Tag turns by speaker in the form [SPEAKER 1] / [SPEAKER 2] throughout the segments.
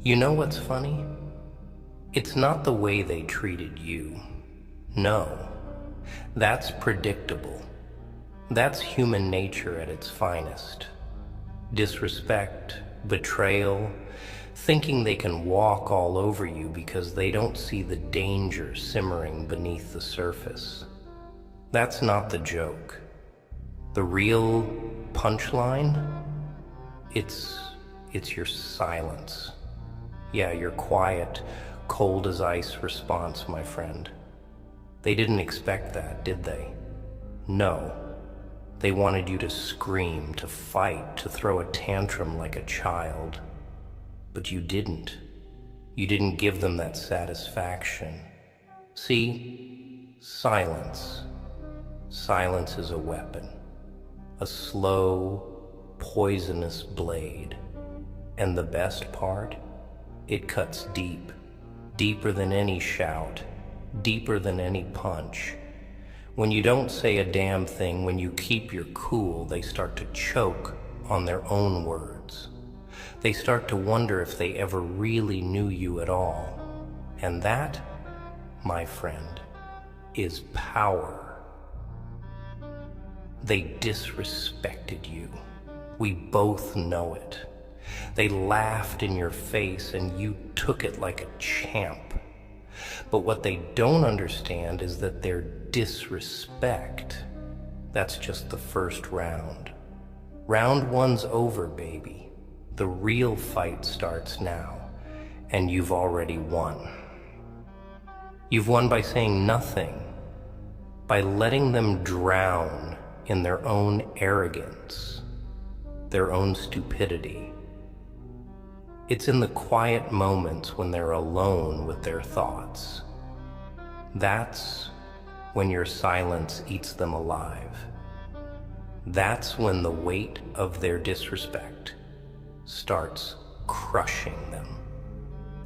[SPEAKER 1] You know what's funny? It's not the way they treated you. No, that's predictable. That's human nature at its finest. Disrespect, betrayal, thinking they can walk all over you because they don't see the danger simmering beneath the surface. That's not the joke. The real punchline? It's your silence. Yeah, your quiet, cold as ice response, my friend. They didn't expect that, did they? No. They wanted you to scream, to fight, to throw a tantrum like a child. But you didn't. You didn't give them that satisfaction. See? Silence. Silence is a weapon. A slow, poisonous blade. And the best part? It cuts deep. Deeper than any shout. Deeper than any punch. When you don't say a damn thing, when you keep your cool, they start to choke on their own words. They start to wonder if they ever really knew you at all. And that, my friend, is power. They disrespected you. We both know it. They laughed in your face and you took it like a champ. But what they don't understand is that their disrespect, that's just the first round. Round one's over, baby. The real fight starts now, and you've already won. You've won by saying nothing, by letting them drown in their own arrogance, their own stupidity. It's in the quiet moments when they're alone with their thoughts. That's when your silence eats them alive. That's when the weight of their disrespect starts crushing them,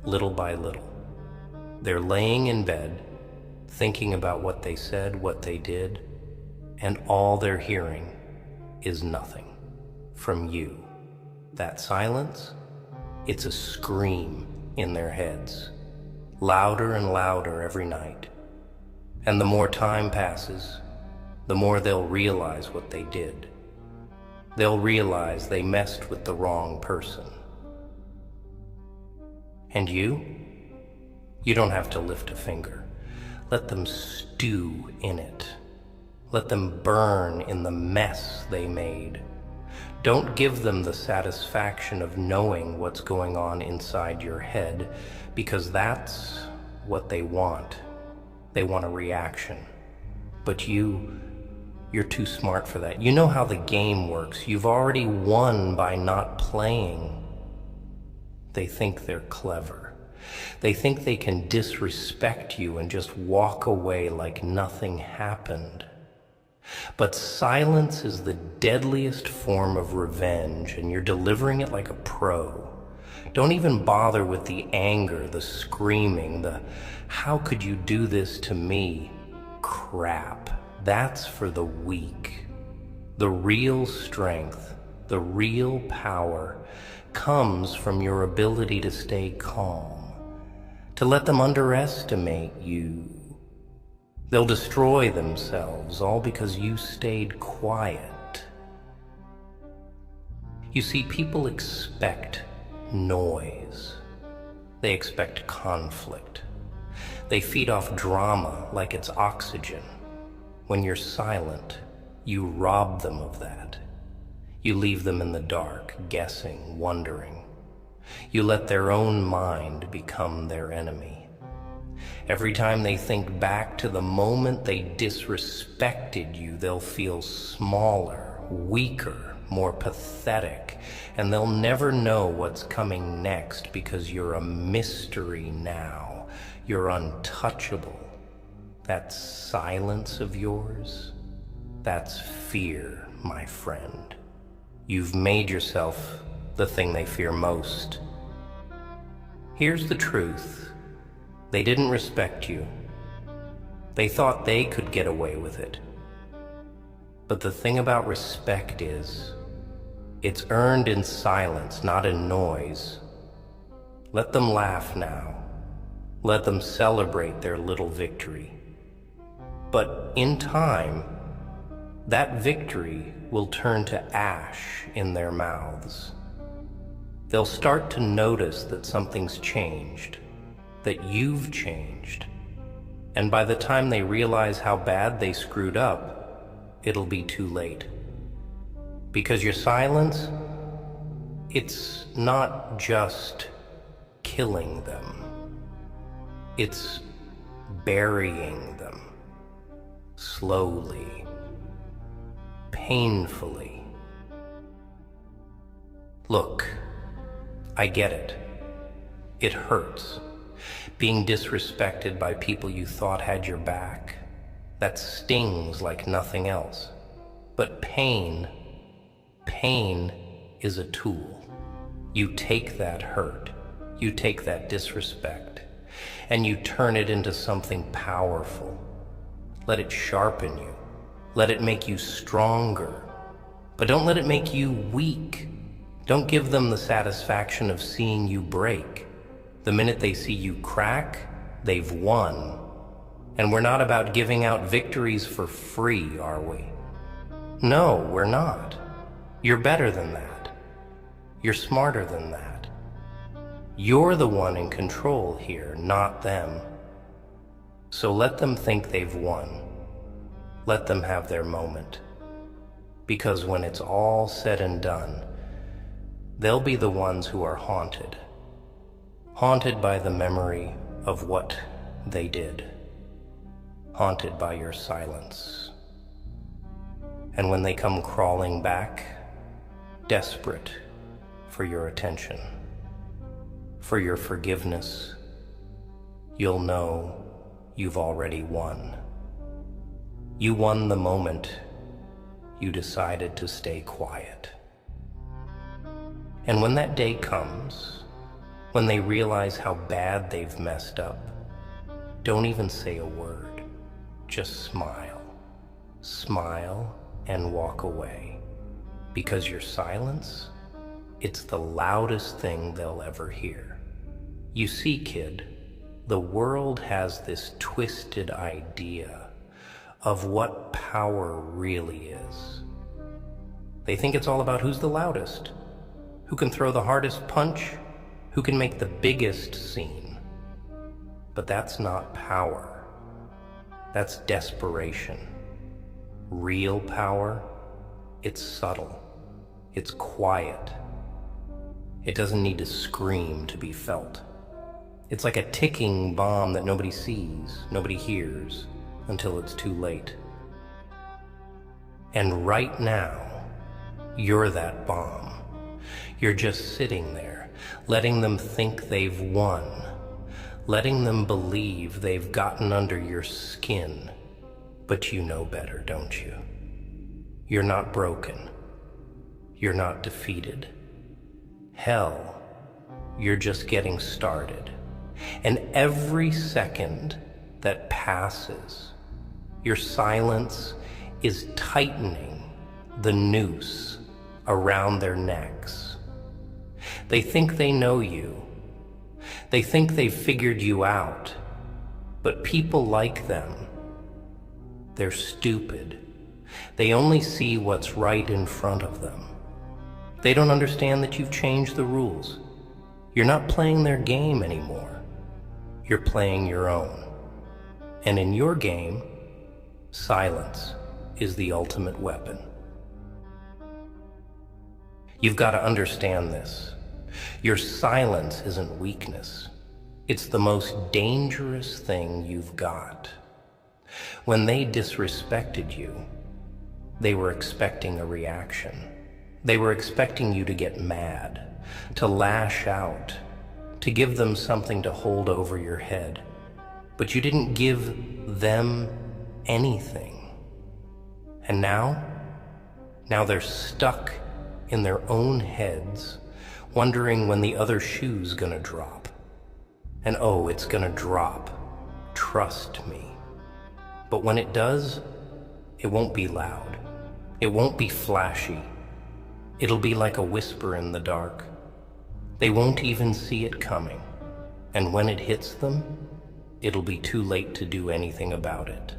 [SPEAKER 1] little by little. They're laying in bed, thinking about what they said, what they did, and all they're hearing is nothing from you. That silence, it's a scream in their heads, louder and louder every night. And the more time passes, the more they'll realize what they did. They'll realize they messed with the wrong person. And you don't have to lift a finger. Let them stew in it. Let them burn in the mess they made. Don't give them the satisfaction of knowing what's going on inside your head, because that's what they want. They want a reaction. But you're too smart for that. You know how the game works. You've already won by not playing. They think they're clever. They think they can disrespect you and just walk away like nothing happened. But silence is the deadliest form of revenge, and you're delivering it like a pro. Don't even bother with the anger, the screaming, the "how could you do this to me?" crap. That's for the weak. The real strength, the real power comes from your ability to stay calm, to let them underestimate you. They'll destroy themselves, all because you stayed quiet. You see, people expect noise. They expect conflict. They feed off drama like it's oxygen. When you're silent, you rob them of that. You leave them in the dark, guessing, wondering. You let their own mind become their enemy. Every time they think back to the moment they disrespected you, they'll feel smaller, weaker, more pathetic, and they'll never know what's coming next because you're a mystery now. You're untouchable. That silence of yours, that's fear, my friend. You've made yourself the thing they fear most. Here's the truth. They didn't respect you. They thought they could get away with it. But the thing about respect is, it's earned in silence, not in noise. Let them laugh now. Let them celebrate their little victory. But in time, that victory will turn to ash in their mouths. They'll start to notice that something's changed, that you've changed. And by the time they realize how bad they screwed up, it'll be too late. Because your silence, it's not just killing them. It's burying them. Slowly. Painfully. Look, I get it. It hurts. Being disrespected by people you thought had your back. That stings like nothing else. But pain is a tool. You take that hurt, you take that disrespect, and you turn it into something powerful. Let it sharpen you. Let it make you stronger. But don't let it make you weak. Don't give them the satisfaction of seeing you break. The minute they see you crack, they've won. And we're not about giving out victories for free, are we? No, we're not. You're better than that. You're smarter than that. You're the one in control here, not them. So let them think they've won. Let them have their moment. Because when it's all said and done, they'll be the ones who are haunted. Haunted by the memory of what they did. Haunted by your silence. And when they come crawling back, desperate for your attention, for your forgiveness, you'll know you've already won. You won the moment you decided to stay quiet. And when that day comes, when they realize how bad they've messed up, don't even say a word. Just smile. Smile and walk away. Because your silence, it's the loudest thing they'll ever hear. You see, kid, the world has this twisted idea of what power really is. They think it's all about who's the loudest, who can throw the hardest punch, who can make the biggest scene. But that's not power. That's desperation. Real power, it's subtle. It's quiet. It doesn't need to scream to be felt. It's like a ticking bomb that nobody sees, nobody hears, until it's too late. And right now, you're that bomb. You're just sitting there, letting them think they've won, letting them believe they've gotten under your skin. But you know better, don't you? You're not broken. You're not defeated. Hell, you're just getting started. And every second that passes, your silence is tightening the noose around their necks. They think they know you. They think they've figured you out. But people like them, they're stupid. They only see what's right in front of them. They don't understand that you've changed the rules. You're not playing their game anymore. You're playing your own. And in your game, silence is the ultimate weapon. You've got to understand this. Your silence isn't weakness. It's the most dangerous thing you've got. When they disrespected you, they were expecting a reaction. They were expecting you to get mad, to lash out, to give them something to hold over your head. But you didn't give them anything. And now they're stuck in their own heads, wondering when the other shoe's gonna drop. And oh, it's gonna drop. Trust me. But when it does, it won't be loud. It won't be flashy. It'll be like a whisper in the dark. They won't even see it coming, and when it hits them, it'll be too late to do anything about it.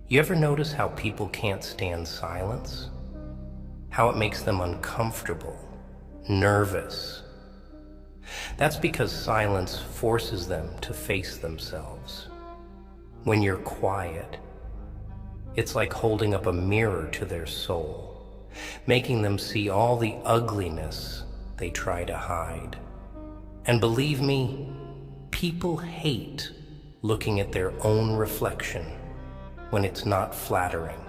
[SPEAKER 1] You ever notice how people can't stand silence? How it makes them uncomfortable, nervous? That's because silence forces them to face themselves. When you're quiet, it's like holding up a mirror to their soul, making them see all the ugliness they try to hide. And believe me, people hate looking at their own reflection when it's not flattering.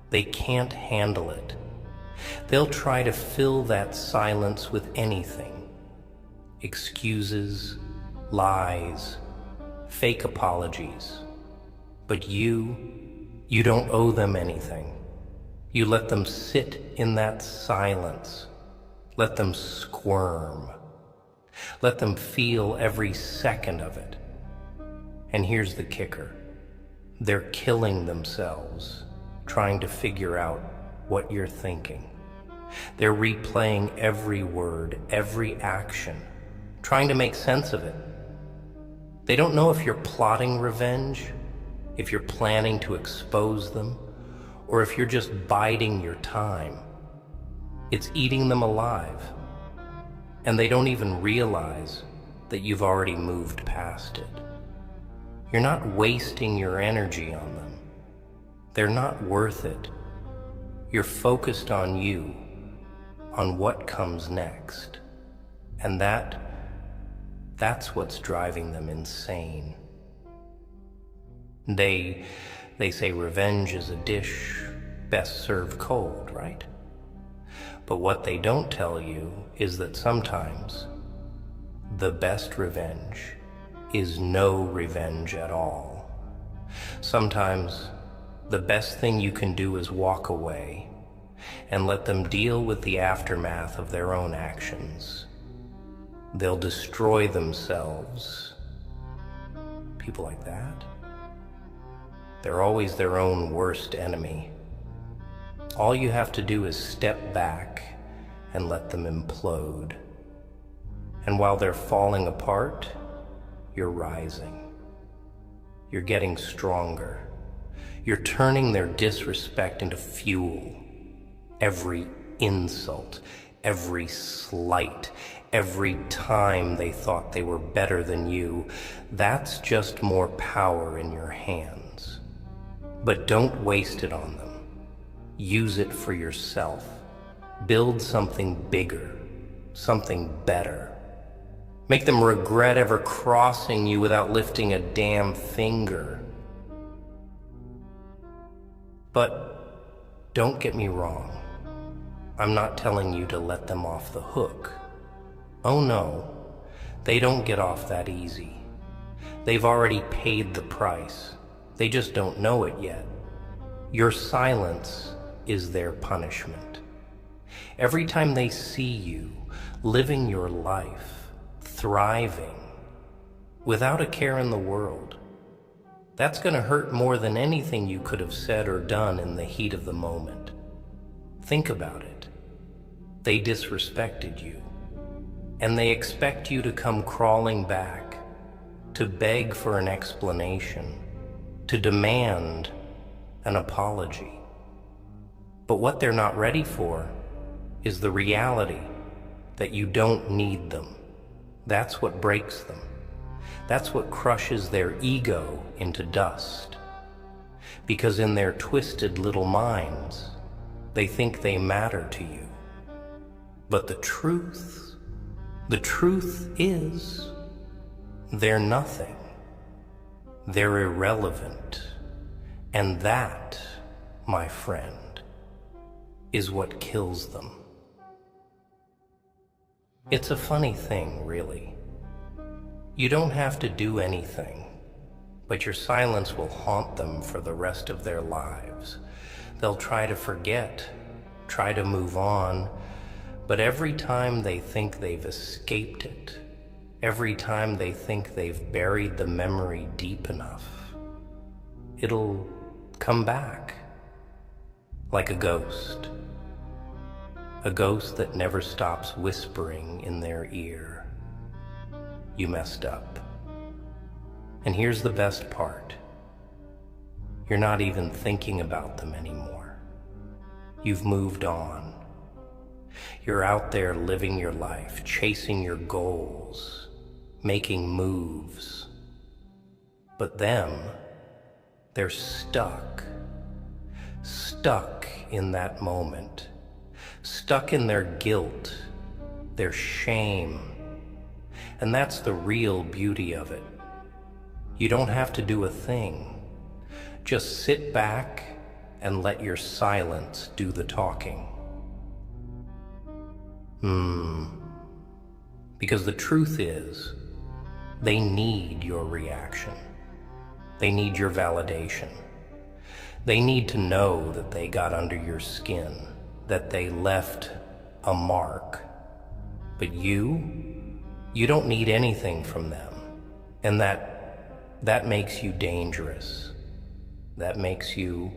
[SPEAKER 1] They can't handle it. They'll try to fill that silence with anything. Excuses, lies, fake apologies. But you don't owe them anything. You let them sit in that silence. Let them squirm. Let them feel every second of it. And here's the kicker. They're killing themselves, trying to figure out what you're thinking. They're replaying every word, every action, trying to make sense of it. They don't know if you're plotting revenge, if you're planning to expose them, or if you're just biding your time. It's eating them alive, and they don't even realize that you've already moved past it. You're not wasting your energy on them. They're not worth it. You're focused on you, on what comes next, and that's what's driving them insane. They say revenge is a dish best served cold, right? But what they don't tell you is that sometimes the best revenge is no revenge at all. Sometimes the best thing you can do is walk away and let them deal with the aftermath of their own actions. They'll destroy themselves. People like that, they're always their own worst enemy. All you have to do is step back and let them implode. And while they're falling apart, you're rising. You're getting stronger. You're turning their disrespect into fuel. Every insult, every slight, every time they thought they were better than you, that's just more power in your hands. But don't waste it on them. Use it for yourself. Build something bigger, something better. Make them regret ever crossing you without lifting a damn finger. But don't get me wrong. I'm not telling you to let them off the hook. Oh no, they don't get off that easy. They've already paid the price. They just don't know it yet. Your silence is their punishment. Every time they see you living your life, thriving, without a care in the world, that's going to hurt more than anything you could have said or done in the heat of the moment. Think about it. They disrespected you, and they expect you to come crawling back, to beg for an explanation, to demand an apology. But what they're not ready for is the reality that you don't need them. That's what breaks them. That's what crushes their ego into dust. Because in their twisted little minds, they think they matter to you. But the truth is, they're nothing. They're irrelevant. And that, my friend, is what kills them. It's a funny thing, really. You don't have to do anything, but your silence will haunt them for the rest of their lives. They'll try to forget, try to move on, but every time they think they've escaped it, every time they think they've buried the memory deep enough, it'll come back like a ghost. a ghost that never stops whispering in their ear, "You messed up." And here's the best part. You're not even thinking about them anymore. You've moved on. You're out there living your life, chasing your goals, making moves. But them, they're stuck in that moment, stuck in their guilt, their shame. And that's the real beauty of it. You don't have to do a thing. Just sit back and let your silence do the talking. Because the truth is, they need your reaction. They need your validation. They need to know that they got under your skin, that they left a mark. But you don't need anything from them. And that makes you dangerous. That makes you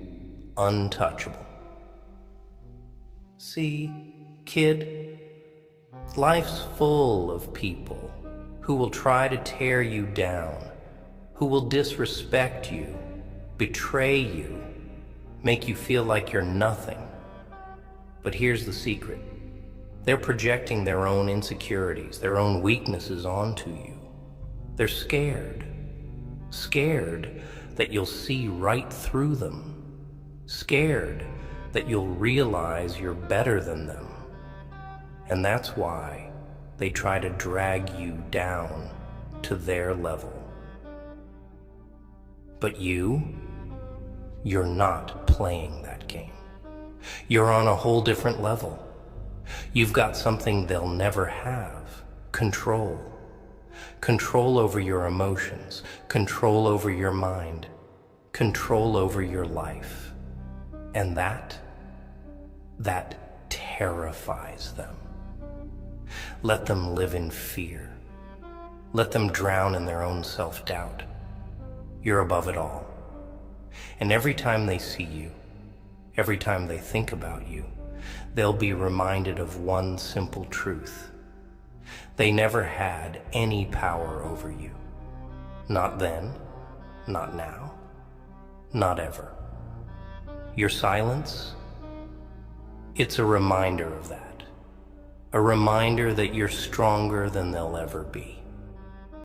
[SPEAKER 1] untouchable. See, kid, life's full of people who will try to tear you down, who will disrespect you, betray you, make you feel like you're nothing. But here's the secret. They're projecting their own insecurities, their own weaknesses onto you. They're scared that you'll see right through them, scared that you'll realize you're better than them. And that's why they try to drag you down to their level. But you're not playing that game. You're on a whole different level. You've got something they'll never have: control. Control over your emotions, control over your mind, control over your life. And that terrifies them. Let them live in fear. Let them drown in their own self-doubt. You're above it all. And every time they see you, every time they think about you, they'll be reminded of one simple truth. They never had any power over you. Not then, not now, not ever. Your silence, it's a reminder of that. A reminder that you're stronger than they'll ever be.